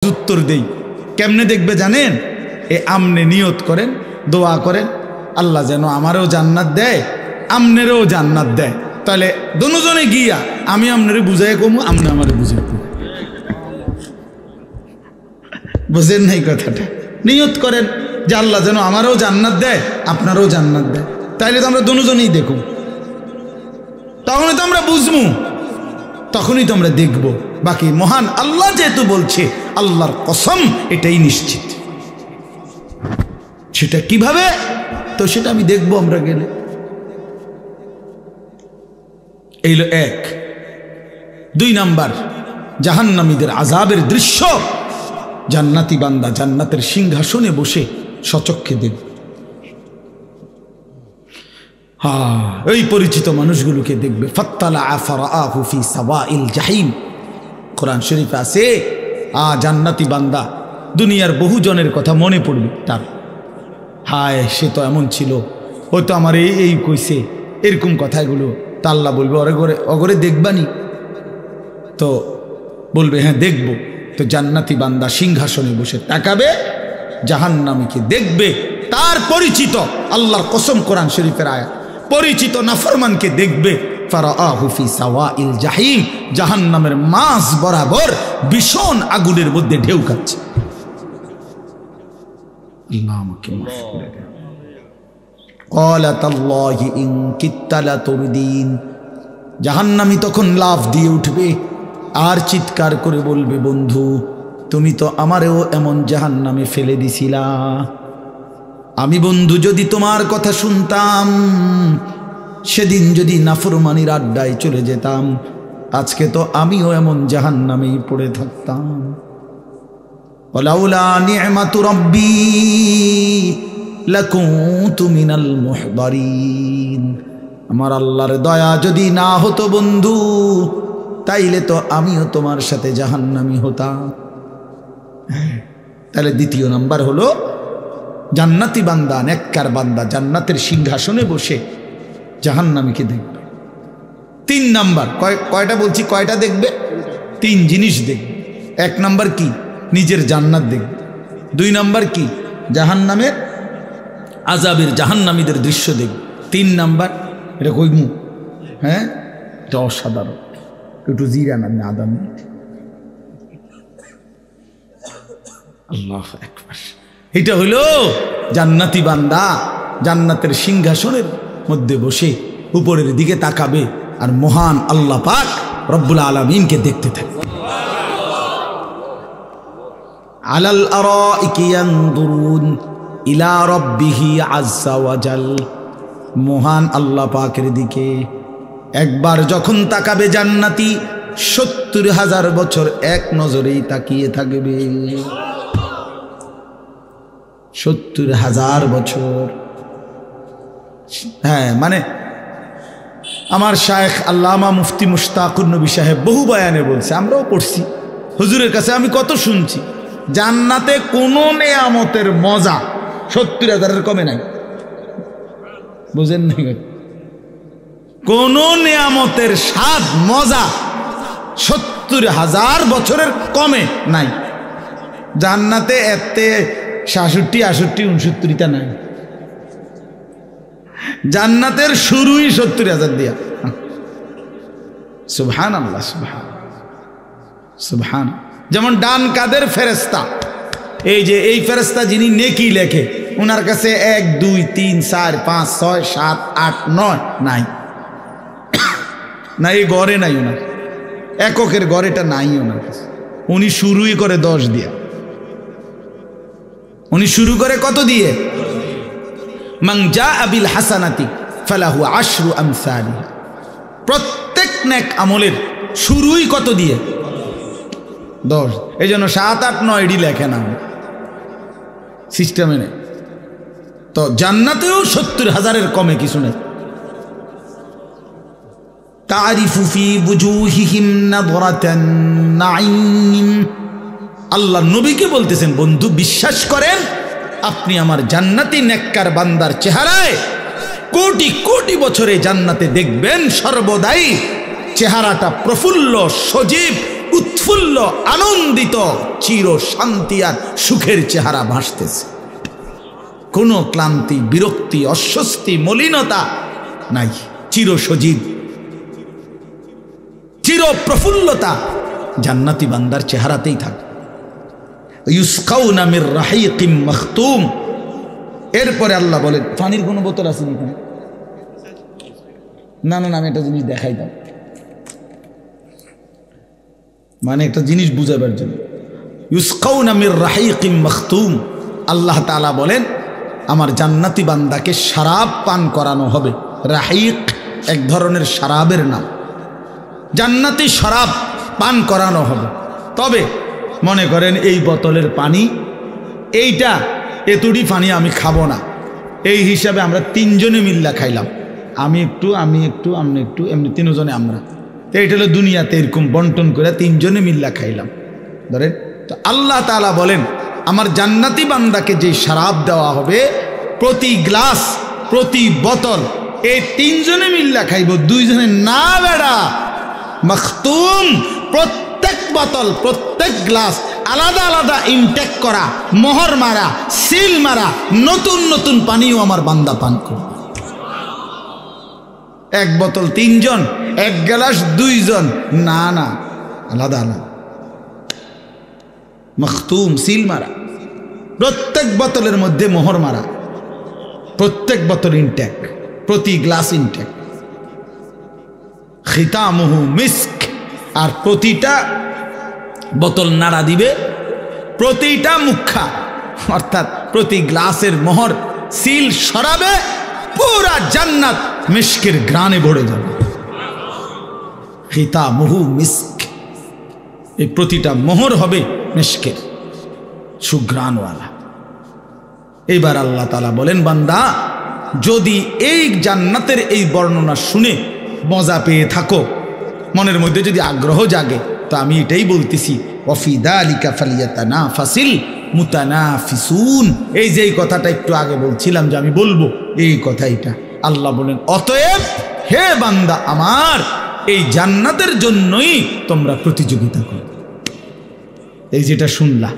উত্তর দেই। কেমনে দেখবে জানেন? আমনে নিয়ত করেন, দোয়া করেন, আল্লাহ যেন আমারও জান্নাত দেয়, আমনেরও জান্নাত দেয়। তাহলে দুজনে গিয়া আমি আমনেরে বুঝাই কমু, আমনে আমারে বুঝাই কমু। বুঝেন নাই কথাটা? নিয়ত করেন যে আল্লাহ যেন আমারও জান্নাত দেয়, আপনারও জান্নাত দেয়। তাইলে তো আমরা দুজনেই দেখুন, তখনই তো আমরা বুঝবো, তখনই তো আমরা দেখব। বাকি মহান আল্লাহ যেহেতু বলছে, আল্লাহর কসম এটাই নিশ্চিত। সেটা কিভাবে, তো সেটা আমি দেখবো আমরা গেলে। এই হলো এক। 2 নাম্বার, জাহান্নামীদের আযাবের দৃশ্য জান্নাতি বান্দা জান্নাতের সিংহাসনে বসে সচক্ষে দেখবে। এই পরিচিত মানুষগুলোকে দেখবে। ফাত্তালা ফারাআহু ফি সাওয়াইল জাহিম, কোরআন শরীফে আছে। জান্নাতি বান্দা দুনিয়ার বহু জনের কথা মনে পড়বে তার। হায়, সে তো এমন ছিল, ও তো আমার এই কইছে, এরকম কথাগুলো। তা আল্লাহ বলবে, অগরে দেখবানি? তো বলবে হ্যাঁ দেখব। তো জান্নাতি বান্দা সিংহাসনে বসে তাকাবে, জাহান্নামীকে দেখবে। তার পরিচিত, আল্লাহর কসম কোরআন শরীফের আয়াত, পরিচিত নাফরমানকে দেখবে। ফারাআহু ফি সাওয়াইল জাহিম, জাহান্নামের মাঝ বরাবর ভীষণ আগুনের মধ্যে ঢেউ খাচ্ছে। আল্লাহ আমাকে মাফ করে দেন। ক্বালা তাল্লাহি ইন কিত্তা লাতুরদিন, জাহান্নামী তখন লাফ দিয়ে উঠবে আর চিৎকার করে বলবে, বন্ধু তুমি তো আমারেও এমন জাহান্নামে ফেলে দিছিলা। আমি বন্ধু যদি তোমার কথা শুনতাম, সেদিন যদি নাফরমানির আড্ডায় চলে যেতাম, আজকে তো আমিও এমন জাহান্নামেই পড়ে থাকতাম। ওয়ালাউলা নি'মাতু রাব্বি লাকুনতু মিনাল মুহদারিন, আমার আল্লাহর দয়া যদি না হতো বন্ধু, তাইলে তো আমিও তোমার সাথে জাহান্নামী হতাম। তাহলে 2 নাম্বার হলো জান্নাতি বান্দা, নেককার বান্দা জান্নাতের সিংহাসনে বসে জাহান্নামীকে দেখবে। 3 নাম্বার, কয়টা বলছি, কয়টা দেখবে? 3 জিনিস দেখবে। 1 নাম্বার কি? নিজের জান্নাত দেখবে। 2 নাম্বার কি? জাহান্নামের আযাবের জাহান্নামীদের দৃশ্য দেখবে। 3 নাম্বার, এটা কইমু, হ্যাঁ এটা অসাধারণ, একটু জিরা না আদান। আল্লাহু আকবার। এটা হইল জান্নাতি বান্দা জান্নাতের সিংহাসনের মধ্যে বসে উপরের দিকে তাকাবে আর মহান আল্লাহ পাক রব্বুল আলামিনকে দেখতে থাকবে। আলাল আরাইকি ইয়ানদুরুন ইলা রাব্বিহি আযজা ওয়া জাল, মহান আল্লাহ পাকের দিকে একবার যখন তাকাবে জান্নাতি, 70,000 বছর এক নজরেই তাকিয়ে থাকবে। 70,000 বছর। হ্যাঁ, মানে আমার শায়েখ আল্লামা মুফতি মুশতাকুর নবী সাহেব বহু বয়ানে বলছে, আমরাও পড়ছি, হুজুরের কাছে আমি কত শুনছি, জান্নাতে কোনো নেয়ামতের মজা 70,000-এর কমে নাই। বুঝেন নাই? কোন নেয়ামতের স্বাদ মজা 70,000 বছরের কমে নাই। জান্নাতে এতে 66, 68, 69টা নাই। জান্নাতের শুরুই 70,000 দিয়া। সুবহানাল্লাহ, সুবহান। যেমন ডান কাদের ফেরেশতা, এই যে এই ফেরেশতা যিনি নেকি লেখে, ওনার কাছে 1, 2, 3, 4, 5, 6, 7, 8, 9 নাই, না এই গড়ে নাই ওনার, এককের গড়েটা নাই ওনার কাছে। উনি শুরুই করে 10 দিয়া। উনি শুরু করে কত দিয়ে? মান জাআ বিল হাসানাতি ফালাহু আশরু আমসালিহা, প্রত্যেক নেক আমলের শুরুই কত দিয়ে? 10। এই জন্য 7, 8, 9 লেখে না সিস্টেমে নেই। তো জান্নাতেও 70,000-এর কমে কিছু নেই। তারিফু ফি বুজুহিহিম নাযরাতান নাঈম, আল্লাহ নবীকে বলতেছেন, বন্ধু বিশ্বাস করেন, আপনি আমার জান্নাতি নেককার বান্দার চেহারায় কোটি কোটি বছরে জান্নাতে দেখবেন সর্বদাই চেহারাটা প্রফুল্ল, সজীব, উচ্ছ্বাস উৎফুল্ল আনন্দিত চির শান্তি আর সুখের চেহারা ভাসতেছে। কোনো ক্লান্তি, বিরক্তি, অস্বস্তি, মলিনতা নাই। চির সজীব, চির প্রফুল্লতা জান্নাতি বান্দার চেহারাতেই থাকে। ইউসকাউনা মির রাহিকিম মাখতুম। এরপরে আল্লাহ বলেন, পানির কোনো বোতল আছে নাকি? না না, আমি একটা জিনিস দেখাই দাও, মানে একটা জিনিস বুঝাবার জন্য। ইউসকাউনা মির রাহিকিম মাখতুম, আল্লাহ তাআলা বলেন আমার জান্নাতি বান্দাকে শরাব পান করানো হবে। রাহিক এক ধরনের শরাবের নাম। জান্নাতি শরাব পান করানো হবে। তবে মনে করেন এই বোতলের পানি, এইটা এতুডি পানি আমি খাবো না, এই হিসাবে আমরা তিনজনে মিল্লা খাইলাম, আমি একটু, আপনি একটু, এমনি তিনজনে আমরা। তো এটা হলো দুনিয়াতে এরকম বন্টন করে তিনজনে মিল্লা খাইলাম ধরেন। তো আল্লাহ তাআলা বলেন আমার জান্নাতি বান্দাকে যে শরাব দেওয়া হবে, প্রতি গ্লাস, প্রতি বোতল এই তিনজনে মিল্লা খাইব, দুইজনে না বেড়া। মাখতুম, প্রত্যেক বোতল, প্রত্যেক গ্লাস আলাদা আলাদা ইনটেক করা, মোহর মারা, সিল মারা, নতুন নতুন পানিও আমার বান্দা পান করবে। এক বোতল তিনজন, এক গ্লাস দুইজন, না না, আলাদা আলাদা। মাখতুম, সিল মারা, প্রত্যেক বোতলের মধ্যে মোহর মারা, প্রত্যেক বোতল ইনটেক, প্রতি গ্লাস ইনটেক। খিতামুহু মিস্ক, আর প্রতিটা বোতল নাড়া দিবে, প্রতিটা মুখা অর্থাৎ প্রতি গ্লাসের মোহর সিল সরাবে, পুরা জান্নাত মিস্কের ঘ্রাণে ভরে যাবে। খিতামুহু মিস্ক, এই প্রতিটা মোহর হবে মিস্কের সুঘ্রাণওয়ালা। এইবার আল্লাহ তাআলা বলেন বান্দা যদি এই জান্নাতের এই বর্ণনা শুনে মজা পেয়ে থাকো, মনের মধ্যে যদি আগ্রহ জাগে, তো আমি এটাই বলতেছি ওয়াফি যালিকা ফালিয়াতানাফাসিল মুতানাফিসুন। এই যে এই কথাটা একটু আগে বলছিলাম যে আমি বলবো, এই কথাইটা আল্লাহ বলেন অতএব হে বান্দা আমার, এই জান্নাতের জন্যই তোমরা প্রতিযোগিতা করো। এই যেটা শুনলা,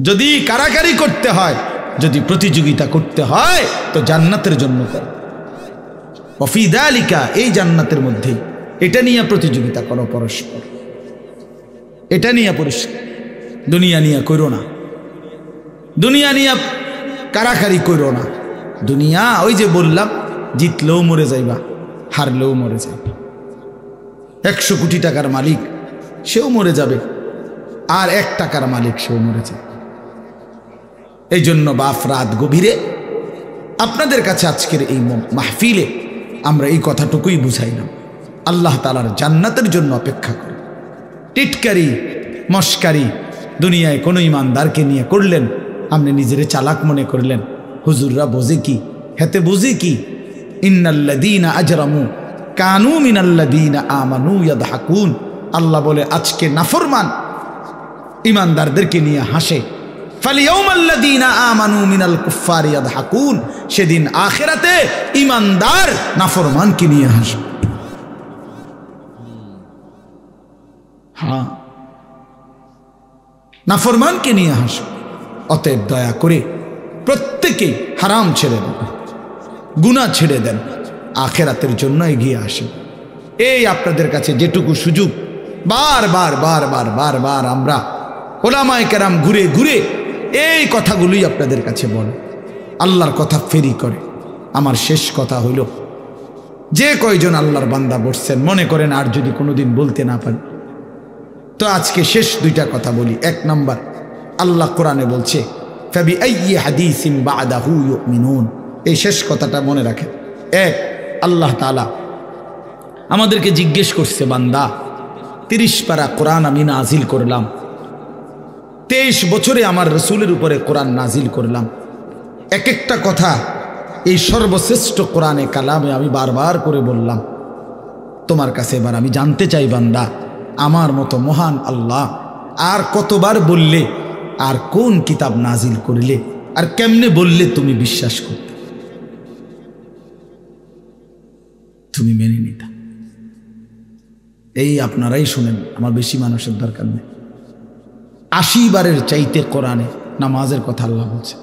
যদি কারাকারি করতে হয়, যদি প্রতিযোগিতা করতে হয়, তো জান্নাতের জন্য করো। ওয়াফি যালিকা, এই জান্নাতের মধ্যেই এটা নিয়ে প্রতিযোগিতা করো পরস্পর, এটা নিয়ে পরিষ্কার। দুনিয়া নিয়ে করো না, দুনিয়া নিয়ে কারাকারি করো না। দুনিয়া ওই যে বললাম, জিতলেও মরে যাইবা, হারলেও মরে যাবে। 100 কোটি টাকার মালিক সেও মরে যাবে, আর 1 টাকার মালিক সেও মরে যাবে। এই জন্য বাপ রাত গভীরে আপনাদের কাছে আজকের এই মাহফিলে আমরা এই কথাটুকুই বুঝাইলাম, আল্লাহ তাআলার জান্নাতের জন্য অপেক্ষা করে। টিটকারি মস্কারি দুনিয়ায় কোনো ইমানদারকে নিয়ে করলেন, আপনি নিজেরে চালাক মনে করলেন, হুজুররা বোঝে কি, হেতে বুঝি কি। ইন্নাল্লাযীনা আজরামু কানু মিনাল্লাযীনা আমানু ইয়াদহাকুন। আল্লাহ বলে আজকে নাফরমান ইমানদারদেরকে নিয়ে হাসে। ফালিয়াউমাল্লাযীনা আমানু মিনাল কুফফারি ইয়াদহাকুন। সেদিন আখিরাতে ইমানদার নাফরমানকে নিয়ে হাসবে। হ্যাঁ, নাফরমানকে নিয়ে হাসবে। অতএব দয়া করে প্রত্যেকেই হারাম ছেড়ে দেন, গুনাহ ছেড়ে দেন, আখিরাতের জন্য এগিয়ে আসেন। এই আপনাদের কাছে যেটুকু সুযোগ, বারবার বারবার বারবার আমরা ওলামায়ে কেরাম ঘুরে ঘুরে এই কথাগুলোই আপনাদের কাছে বলে, আল্লাহর কথা ফেরি করে। আমার শেষ কথা হইল, যে কয়জন আল্লাহর বান্দা বসছেন, মনে করেন আর যদি কোনোদিন বলতে না পারি, তো আজকে শেষ 2টা কথা বলি। 1 নম্বর, আল্লাহ কোরআনে বলছে ফাবিআইয়ি হাদিসিন বা'দাহু ইউমিনুন। এই শেষ কথাটা মনে রাখেন। 1, আল্লাহ তাআলা আমাদেরকে জিজ্ঞেস করছে, বান্দা 30 পারা কোরআন আমি নাজিল করলাম, 23 বছরে আমার রসুলের উপরে কোরআন নাজিল করলাম, এক একটা কথা এই সর্বশ্রেষ্ঠ কোরআনে কালামে আমি বারবার করে বললাম। তোমার কাছে এবার আমি জানতে চাই বান্দা, আমার মতো মহান আল্লাহ আর কতবার বললে, আর কোন কিতাব নাজিল করলে, আর কেমনে বললে তুমি বিশ্বাস করতে, তুমি মেনে নিতা। এই আপনারাই শুনেন, আমার বেশি মানুষের দরকার নেই। 80 বারের চাইতে কোরআনে নামাজের কথা আল্লাহ বলছে।